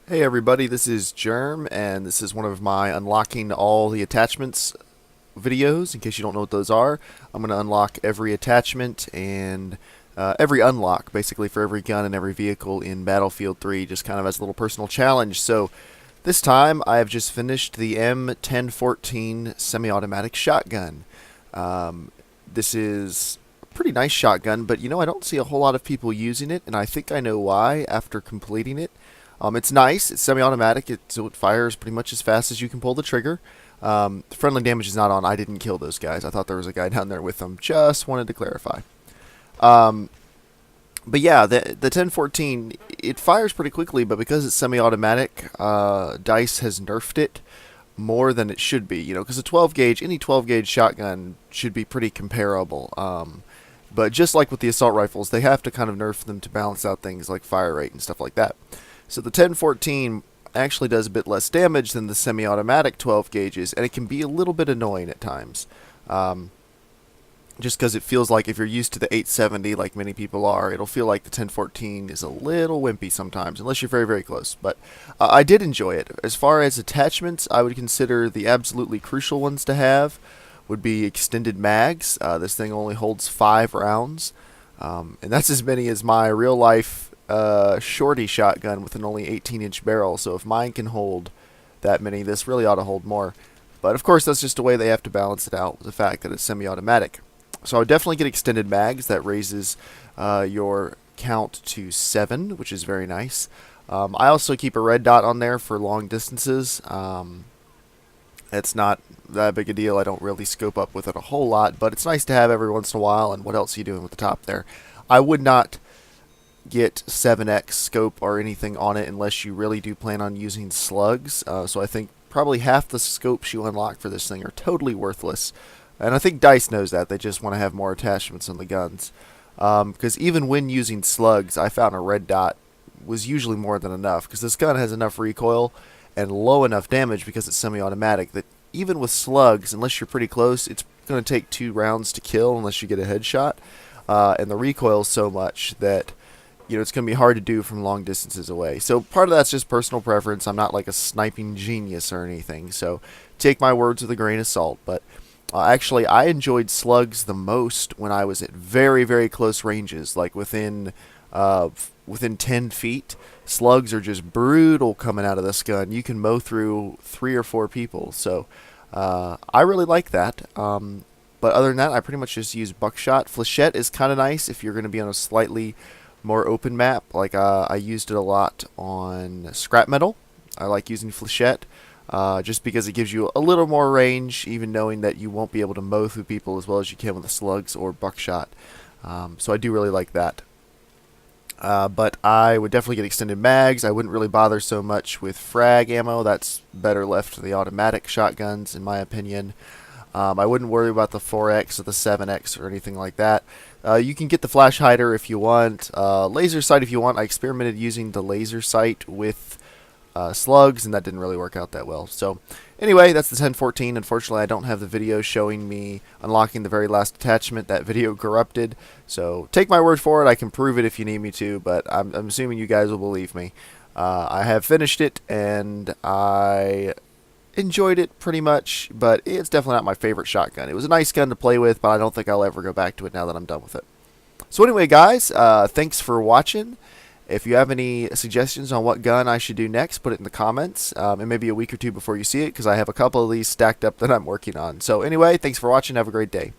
Hey everybody, this is Germ, and this is one of my unlocking all the attachments videos. In case you don't know what those are, I'm going to unlock every attachment and every unlock, basically, for every gun and every vehicle in Battlefield 3, just kind of as a little personal challenge. So this time, I have just finished the M1014 semi-automatic shotgun. This is a pretty nice shotgun, but I don't see a whole lot of people using it, and I think I know why after completing it. It's nice. It's semi-automatic, so it fires pretty much as fast as you can pull the trigger. Friendly damage is not on. I didn't kill those guys. I thought there was a guy down there with them. Just wanted to clarify. Um, but yeah, the 1014, it fires pretty quickly, but because it's semi-automatic, DICE has nerfed it more than it should be. Because a 12 gauge, any 12 gauge shotgun should be pretty comparable. But just like with the assault rifles, they have to kind of nerf them to balance out things like fire rate and stuff like that. So the 1014 actually does a bit less damage than the semi-automatic 12 gauges, and it can be a little bit annoying at times. Just because it feels like if you're used to the 870, like many people are, it'll feel like the 1014 is a little wimpy sometimes, unless you're very, very close. But I did enjoy it. As far as attachments, I would consider the absolutely crucial ones to have would be extended mags. This thing only holds 5 rounds, and that's as many as my real-life shorty shotgun with an only 18-inch barrel. So if mine can hold that many, this really ought to hold more. But of course, that's just a way they have to balance it out with the fact that it's semi-automatic. So I would definitely get extended mags. That raises your count to 7, which is very nice. I also keep a red dot on there for long distances. It's not that big a deal. I don't really scope up with it a whole lot, but it's nice to have every once in a while. And what else are you doing with the top there? I would not get 7x scope or anything on it unless you really do plan on using slugs. So I think probably half the scopes you unlock for this thing are totally worthless. And I think DICE knows that. They just want to have more attachments on the guns. Because even when using slugs, I found a red dot was usually more than enough. Because this gun has enough recoil and low enough damage because it's semi-automatic that even with slugs, unless you're pretty close, it's going to take 2 rounds to kill unless you get a headshot. And the recoil is so much that it's going to be hard to do from long distances away. So part of that's just personal preference. I'm not like a sniping genius or anything, so take my words with a grain of salt. But actually, I enjoyed slugs the most when I was at very, very close ranges, like within 10 feet. Slugs are just brutal coming out of this gun. You can mow through 3 or 4 people, so I really like that. But other than that, I pretty much just use buckshot. Flechette is kind of nice if you're going to be on a slightly more open map. Like I used it a lot on scrap metal. I like using flechette just because it gives you a little more range, even knowing that you won't be able to mow through people as well as you can with the slugs or buckshot. So I do really like that. But I would definitely get extended mags. I wouldn't really bother so much with frag ammo. That's better left to the automatic shotguns, in my opinion. I wouldn't worry about the 4X or the 7X or anything like that. You can get the flash hider if you want. Laser sight if you want. I experimented using the laser sight with slugs, and that didn't really work out that well. So anyway, that's the 1014. Unfortunately, I don't have the video showing me unlocking the very last attachment. That video corrupted. So take my word for it. I can prove it if you need me to, but I'm assuming you guys will believe me. I have finished it, and I enjoyed it pretty much, but it's definitely not my favorite shotgun. It was a nice gun to play with, but I don't think I'll ever go back to it now that I'm done with it. So anyway, guys, thanks for watching. If you have any suggestions on what gun I should do next, put it in the comments. It may be a week or 2 before you see it, because I have a couple of these stacked up that I'm working on. So anyway, thanks for watching. Have a great day.